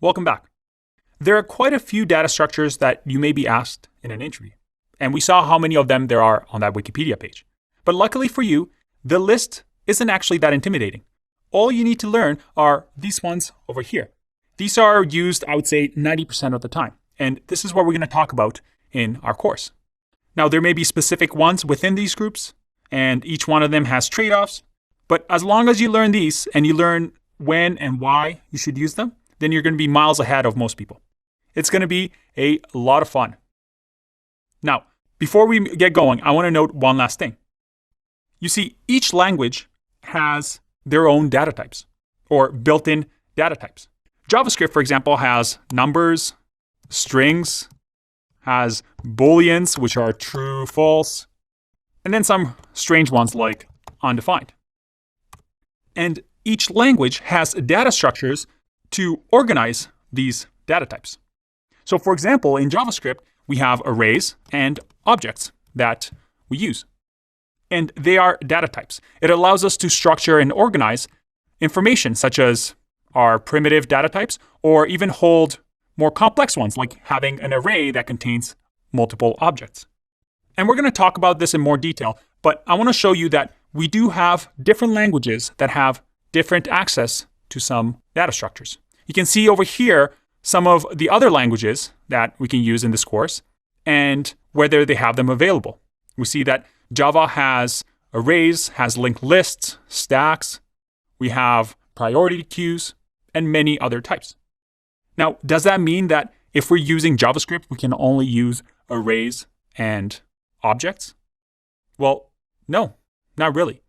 Welcome back. There are quite a few data structures that you may be asked in an interview, and we saw how many of them there are on that Wikipedia page. But luckily for you, the list isn't actually that intimidating. All you need to learn are these ones over here. These are used, I would say, 90% of the time, and this is what we're going to talk about in our course. Now, there may be specific ones within these groups, and each one of them has trade-offs, but as long as you learn these and you learn when and why you should use them, then you're going to be miles ahead of most people. It's going to be a lot of fun. Now, before we get going, I want to note one last thing. You see, each language has their own data types or built-in data types. JavaScript, for example, has numbers, strings, has booleans, which are true, false, and then some strange ones like undefined. And each language has data structures to organize these data types. So for example, in JavaScript, we have arrays and objects that we use. And they are data types. It allows us to structure and organize information such as our primitive data types, or even hold more complex ones like having an array that contains multiple objects. And we're going to talk about this in more detail, but I want to show you that we do have different languages that have different access to some data structures. You can see over here some of the other languages that we can use in this course and whether they have them available. We see that Java has arrays, has linked lists, stacks. We have priority queues and many other types. Now, does that mean that if we're using JavaScript, we can only use arrays and objects? Well, no, not really.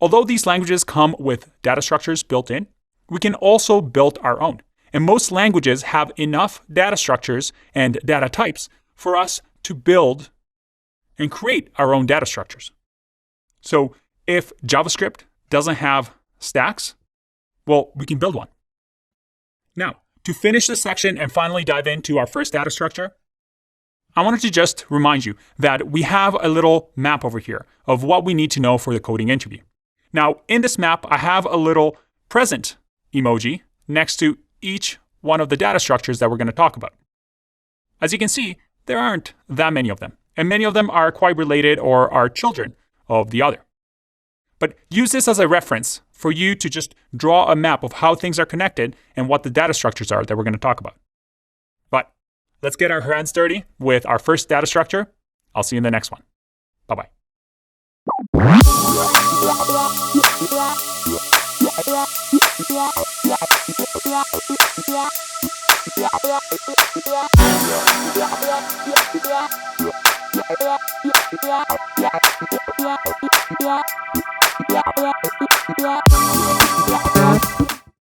Although these languages come with data structures built in, we can also build our own. And most languages have enough data structures and data types for us to build and create our own data structures. So if JavaScript doesn't have stacks, well, we can build one. Now, to finish this section and finally dive into our first data structure, I wanted to just remind you that we have a little map over here of what we need to know for the coding interview. Now, in this map, I have a little present emoji next to each one of the data structures that we're going to talk about. As you can see, there aren't that many of them, and many of them are quite related or are children of the other. But use this as a reference for you to just draw a map of how things are connected and what the data structures are that we're going to talk about. But let's get our hands dirty with our first data structure. I'll see you in the next one. Bye-bye.